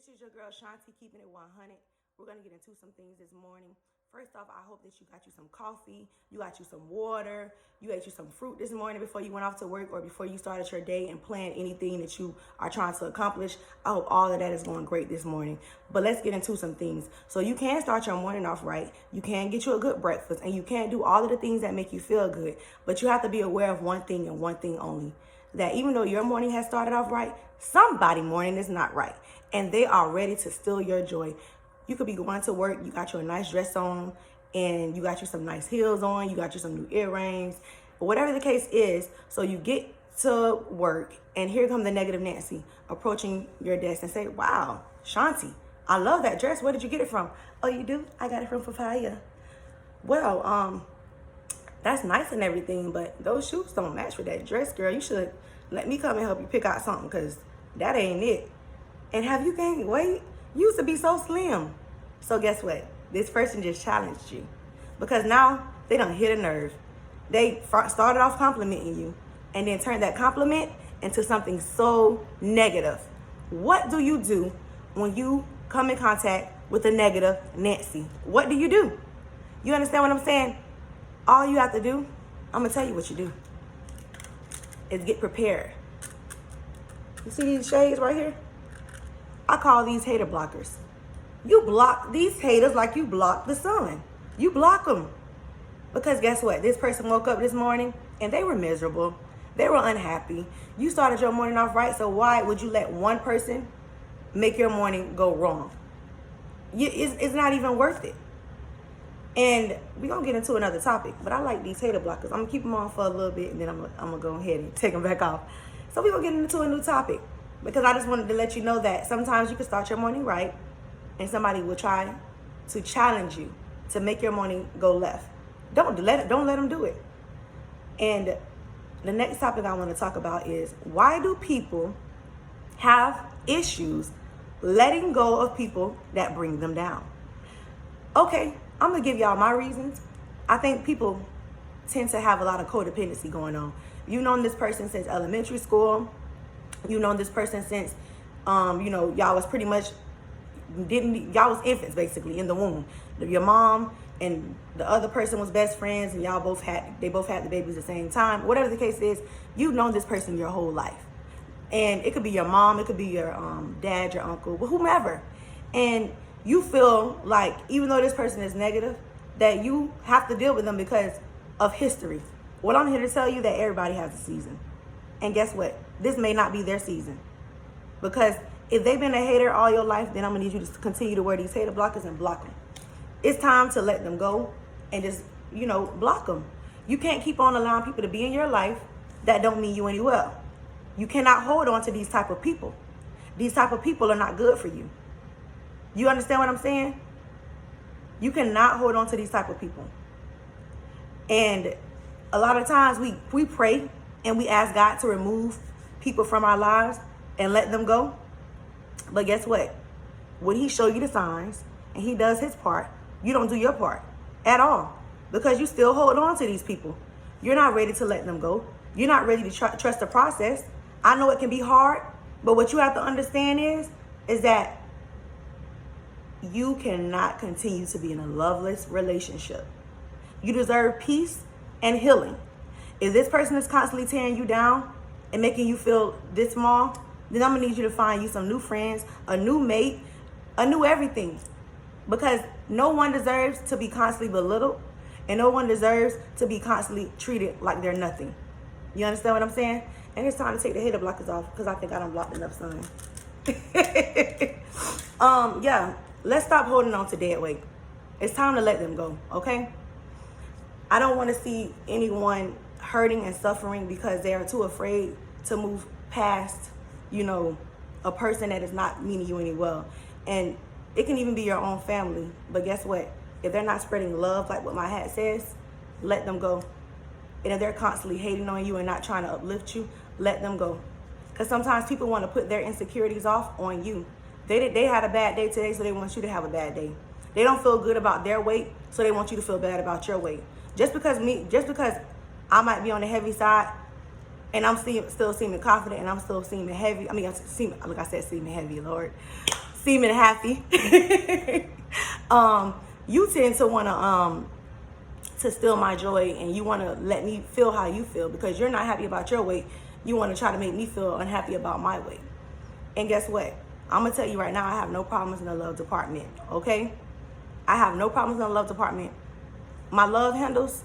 This is your girl Shanti, keeping it 100. We're going to get into some things this morning. First off, I hope that you got you some coffee, you got you some water, you ate you some fruit this morning before you went off to work or before you started your day and planned anything that you are trying to accomplish. I hope all of that is going great this morning. But let's get into some things. So you can start your morning off right. You can get you a good breakfast and you can do all of the things that make you feel good. But you have to be aware of one thing and one thing only. That even though your morning has started off right, somebody's morning is not right. And they are ready to steal your joy. You could be going to work, you got you a nice dress on, and you got you some nice heels on, you got you some new earrings, whatever the case is. So you get to work, and here comes the negative Nancy approaching your desk and say, wow, Shanti, I love that dress. Where did you get it from? Oh, you do? I got it from Papaya. Well, that's nice and everything, but those shoes don't match with that dress, girl. You should let me come and help you pick out something, because that ain't it. And have you gained weight? You used to be so slim. So guess what? This person just challenged you, because now they done hit a nerve. They started off complimenting you and then turned that compliment into something so negative. What do you do when you come in contact with a negative Nancy? What do? You understand what I'm saying? All you have to do, I'm gonna tell you what you do, is get prepared. You see these shades right here? I call these hater blockers. You block these haters like you block the sun. You block them. Because guess what? This person woke up this morning and they were miserable. They were unhappy. You started your morning off right, so why would you let one person make your morning go wrong? It's not even worth it. And we're going to get into another topic, but I like these hater blockers. I'm going to keep them on for a little bit, and then I'm going to go ahead and take them back off. So we're going to get into a new topic, because I just wanted to let you know that sometimes you can start your morning right, and somebody will try to challenge you to make your morning go left. Don't let them do it. And the next topic I want to talk about is, why do people have issues letting go of people that bring them down? Okay, I'm going to give y'all my reasons. I think people tend to have a lot of codependency going on. You've known this person since elementary school. You've known this person since, y'all was pretty much, y'all was infants basically in the womb. Your mom and the other person was best friends, and they both had the babies at the same time. Whatever the case is, you've known this person your whole life. And it could be your mom, it could be your dad, your uncle, whomever. And you feel like, even though this person is negative, that you have to deal with them because of history. Well, I'm here to tell you that everybody has a season. And guess what? This may not be their season. Because if they've been a hater all your life, then I'm going to need you to continue to wear these hater blockers and block them. It's time to let them go and just, block them. You can't keep on allowing people to be in your life that don't mean you any well. You cannot hold on to these type of people. These type of people are not good for you. You understand what I'm saying? You cannot hold on to these type of people. And a lot of times we pray and we ask God to remove people from our lives and let them go. But guess what? When he show you the signs and he does his part, you don't do your part at all, because you still hold on to these people. You're not ready to let them go. You're not ready to trust the process. I know it can be hard, but what you have to understand is that you cannot continue to be in a loveless relationship. You deserve peace and healing. If this person is constantly tearing you down and making you feel this small, then I'm gonna need you to find you some new friends, a new mate, a new everything. Because no one deserves to be constantly belittled, and no one deserves to be constantly treated like they're nothing. You understand what I'm saying? And it's time to take the hater blockers off, because I think I done blocked enough sun. Let's stop holding on to dead weight. It's time to let them go, okay? I don't want to see anyone hurting and suffering because they are too afraid to move past, a person that is not meaning you any well. And it can even be your own family. But guess what? If they're not spreading love like what my hat says, let them go. And if they're constantly hating on you and not trying to uplift you, let them go. Because sometimes people want to put their insecurities off on you. They had a bad day today, so they want you to have a bad day. They don't feel good about their weight, so they want you to feel bad about your weight. Just because I might be on the heavy side, and I'm still seeming confident, and I'm still seeming heavy. Seeming heavy, Lord. seeming happy, you tend to want to steal my joy, and you want to let me feel how you feel because you're not happy about your weight. You want to try to make me feel unhappy about my weight. And guess what? I'm going to tell you right now, I have no problems in the love department, okay? I have no problems in the love department. My love handles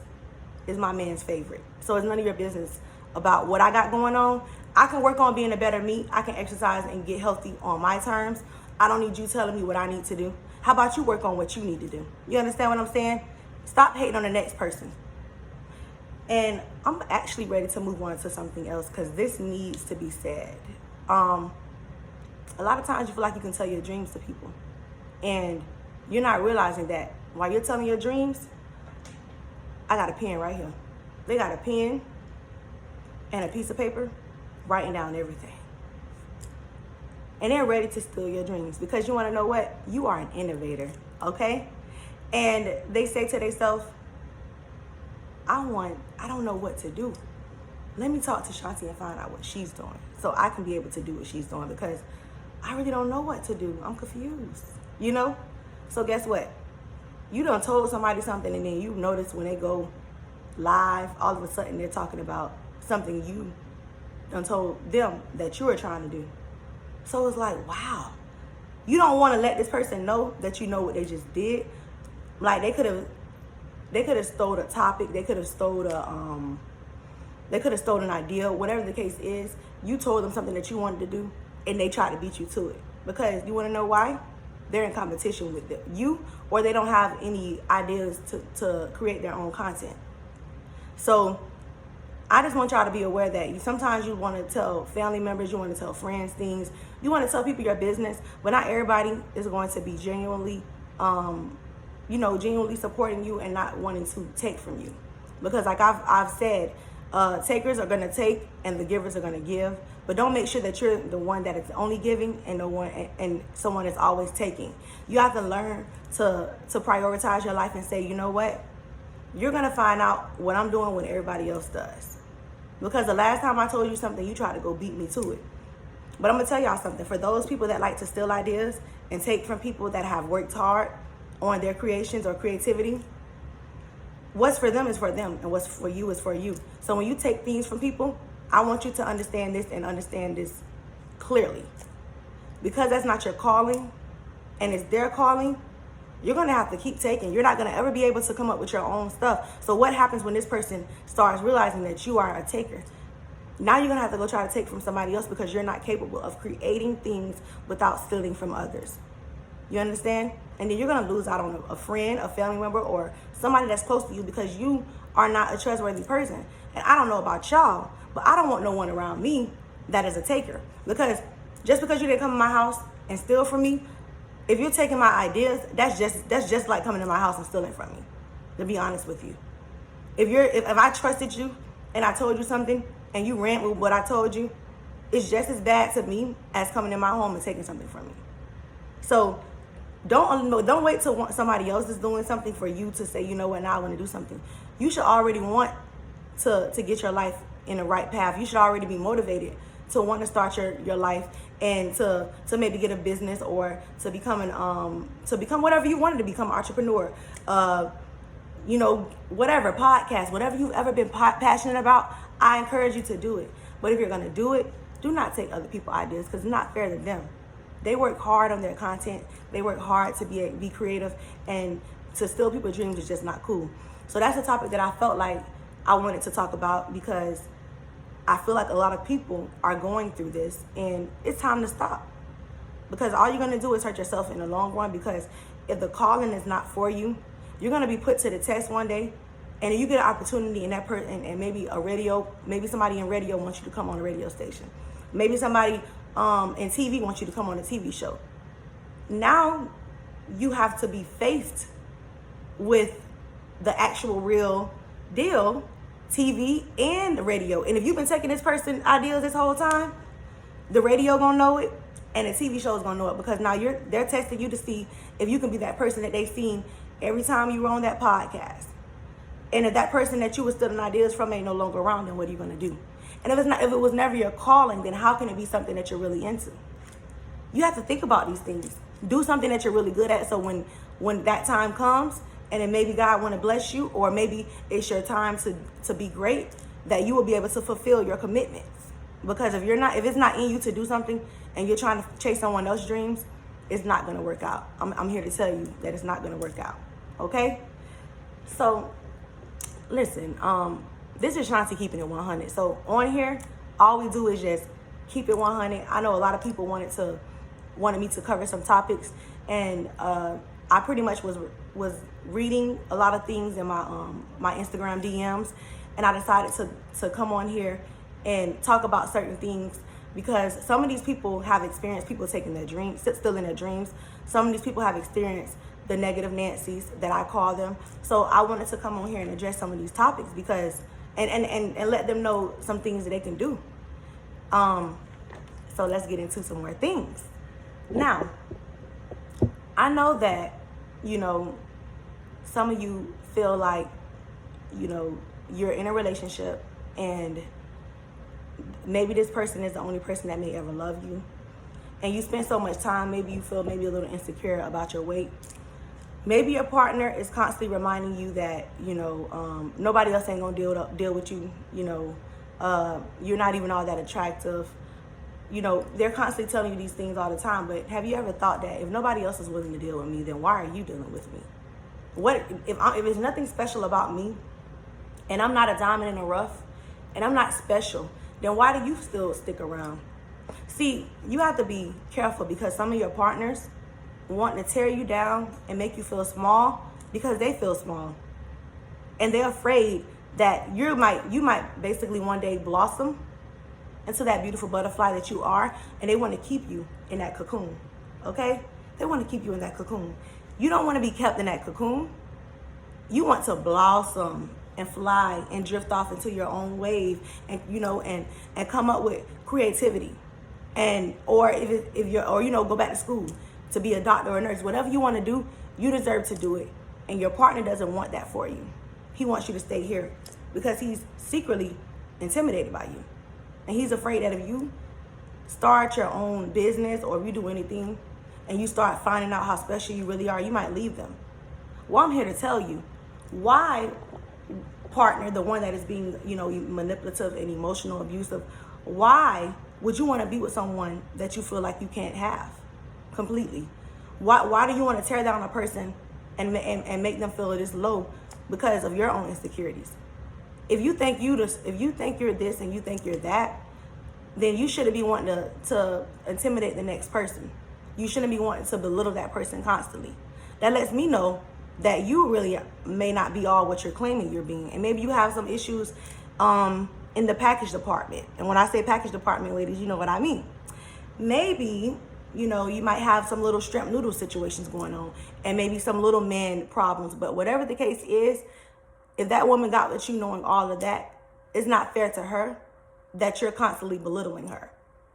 is my man's favorite. So it's none of your business about what I got going on. I can work on being a better me. I can exercise and get healthy on my terms. I don't need you telling me what I need to do. How about you work on what you need to do? You understand what I'm saying? Stop hating on the next person. And I'm actually ready to move on to something else because this needs to be said. A lot of times you feel like you can tell your dreams to people. And you're not realizing that while you're telling your dreams, I got a pen right here. They got a pen and a piece of paper writing down everything. And they're ready to steal your dreams because you want to know what? You are an innovator, okay? And they say to themselves, I don't know what to do. Let me talk to Shanti and find out what she's doing so I can be able to do what she's doing because I really don't know what to do. I'm confused, you know? So guess what? You done told somebody something and then you notice when they go live, all of a sudden they're talking about something you done told them that you were trying to do. So it's like, wow. You don't want to let this person know that you know what they just did. Like they could have stole a topic, they could have stole an idea, whatever the case is. You told them something that you wanted to do and they tried to beat you to it. Because you want to know why? They're in competition with you, or they don't have any ideas to create their own content. So I just want y'all to be aware that sometimes you want to tell family members, you want to tell friends things, you want to tell people your business, but not everybody is going to be genuinely, genuinely supporting you and not wanting to take from you. Because like I've said, takers are going to take and the givers are going to give. But don't make sure that you're the one that is only giving and someone is always taking. You have to learn to prioritize your life and say, you know what? You're going to find out what I'm doing when everybody else does. Because the last time I told you something, you tried to go beat me to it. But I'm going to tell y'all something. For those people that like to steal ideas and take from people that have worked hard on their creations or creativity, what's for them is for them, and what's for you is for you. So when you take things from people, I want you to understand this and understand this clearly. Because that's not your calling and it's their calling, you're going to have to keep taking. You're not going to ever be able to come up with your own stuff. So what happens when this person starts realizing that you are a taker? Now you're going to have to go try to take from somebody else because you're not capable of creating things without stealing from others. You understand? And then you're going to lose out on a friend, a family member, or somebody that's close to you because you are not a trustworthy person. And I don't know about y'all, but I don't want no one around me that is a taker. Because just because you didn't come to my house and steal from me, if you're taking my ideas, that's just like coming to my house and stealing from me, to be honest with you. If I trusted you and I told you something and you ran with what I told you, it's just as bad to me as coming in my home and taking something from me. So don't wait till somebody else is doing something for you to say, you know what, now I want to do something. You should already want to get your life in the right path. You should already be motivated to want to start your life and to maybe get a business or to become whatever you wanted to become, entrepreneur, whatever, podcast, whatever you've ever been passionate about. I encourage you to do it. But if you're going to do it, do not take other people's ideas because it's not fair to them. They work hard on their content. They work hard to be creative, and to steal people's dreams is just not cool. So that's a topic that I felt like I wanted to talk about because I feel like a lot of people are going through this and it's time to stop. Because all you're going to do is hurt yourself in the long run, because if the calling is not for you, you're going to be put to the test one day, and you get an opportunity in that person, and maybe somebody in radio wants you to come on a radio station. Maybe somebody in TV wants you to come on a TV show. Now you have to be faced with the actual real deal, TV and the radio. And if you've been taking this person's ideas this whole time, the radio gonna know it and the TV show is gonna know it, because now they're testing you to see if you can be that person that they've seen every time you were on that podcast. And if that person that you were stealing ideas from ain't no longer around, then what are you gonna do? And if it was never your calling, then how can it be something that you're really into? You have to think about these things. Do something that you're really good at, so when that time comes, and then maybe God want to bless you, or maybe it's your time to be great, that you will be able to fulfill your commitments. Because if it's not in you to do something, and you're trying to chase someone else's dreams, it's not going to work out. I'm here to tell you that it's not going to work out. Okay? So listen, this is Shanti keeping it 100. So on here, all we do is just keep it 100. I know a lot of people wanted me to cover some topics, and I pretty much was reading a lot of things in my Instagram DMs, and I decided to come on here and talk about certain things, because some of these people have experienced people taking their dreams, still in their dreams. Some of these people have experienced the negative Nancy's that I call them. So I wanted to come on here and address some of these topics, because and let them know some things that they can do. So let's get into some more things. Now, I know that, some of you feel like, you're in a relationship, and maybe this person is the only person that may ever love you. And you spend so much time, maybe you feel maybe a little insecure about your weight. Maybe your partner is constantly reminding you that, nobody else ain't gonna deal with you. You're not even all that attractive. They're constantly telling you these things all the time. But have you ever thought that if nobody else is willing to deal with me, then why are you dealing with me? What if there's nothing special about me, and I'm not a diamond in the rough, and I'm not special, then why do you still stick around? See, you have to be careful, because some of your partners want to tear you down and make you feel small because they feel small. And they're afraid that you might basically one day blossom into that beautiful butterfly that you are, and they want to keep you in that cocoon, okay? They want to keep you in that cocoon. You don't want to be kept in that cocoon. You want to blossom and fly and drift off into your own wave, and and come up with creativity, or go back to school to be a doctor or a nurse. Whatever you want to do, you deserve to do it. And your partner doesn't want that for you. He wants you to stay here because he's secretly intimidated by you. And he's afraid that if you start your own business, or if you do anything and you start finding out how special you really are, you might leave them. Well, I'm here to tell you, why partner, the one that is being, manipulative and emotional, abusive, why would you want to be with someone that you feel like you can't have completely? Why do you want to tear down a person and make them feel this low because of your own insecurities? If you think you're this and you think you're that, then you shouldn't be wanting to intimidate the next person. You shouldn't be wanting to belittle that person constantly. That lets me know that you really may not be all what you're claiming you're being. And maybe you have some issues in the package department. And when I say package department, ladies, you know what I mean. Maybe, you might have some little shrimp noodle situations going on, and maybe some little man problems. But whatever the case is, if that woman got with you knowing all of that, it's not fair to her that you're constantly belittling her,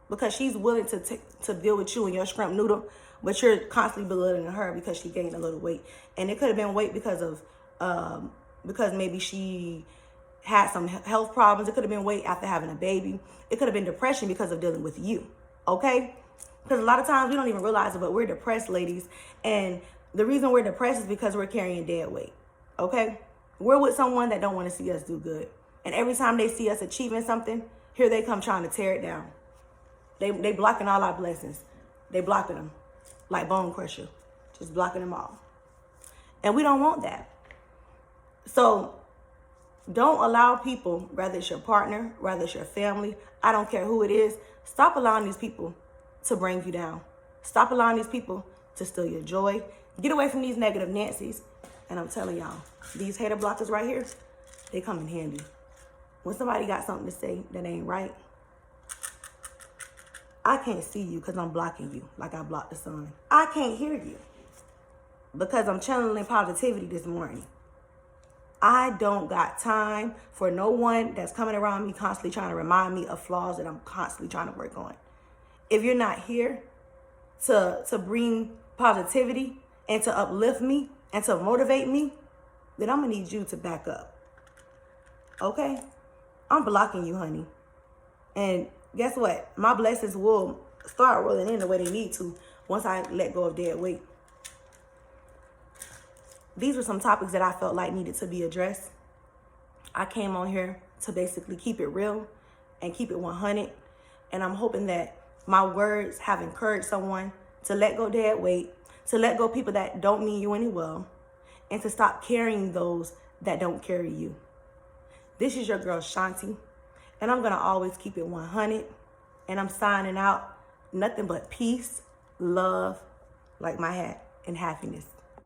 because she's willing to deal with you and your shrimp noodle, but you're constantly belittling her because she gained a little weight. And it could have been weight because maybe she had some health problems. It could have been weight after having a baby. It could have been depression because of dealing with you, okay? Because a lot of times we don't even realize it, but we're depressed, ladies. And the reason we're depressed is because we're carrying dead weight, okay? We're with someone that don't want to see us do good. And every time they see us achieving something, here they come trying to tear it down. They blocking all our blessings. They blocking them like Bone Crusher, just blocking them all. And we don't want that. So don't allow people, whether it's your partner, whether it's your family, I don't care who it is, stop allowing these people to bring you down. Stop allowing these people to steal your joy. Get away from these negative Nancy's. And I'm telling y'all, these hater blockers right here, they come in handy. When somebody got something to say that ain't right, I can't see you because I'm blocking you like I blocked the sun. I can't hear you because I'm channeling positivity this morning. I don't got time for no one that's coming around me constantly trying to remind me of flaws that I'm constantly trying to work on. If you're not here to bring positivity and to uplift me and to motivate me, then I'm going to need you to back up. Okay? I'm blocking you, honey. And guess what? My blessings will start rolling in the way they need to. once I let go of dead weight. These were some topics that I felt like needed to be addressed. I came on here to basically keep it real and keep it 100. And I'm hoping that my words have encouraged someone to let go dead weight, to let go people that don't mean you any well, and to stop carrying those that don't carry you. This is your girl Shanti, and I'm going to always keep it 100. And I'm signing out. Nothing but peace, love, like my hat, and happiness.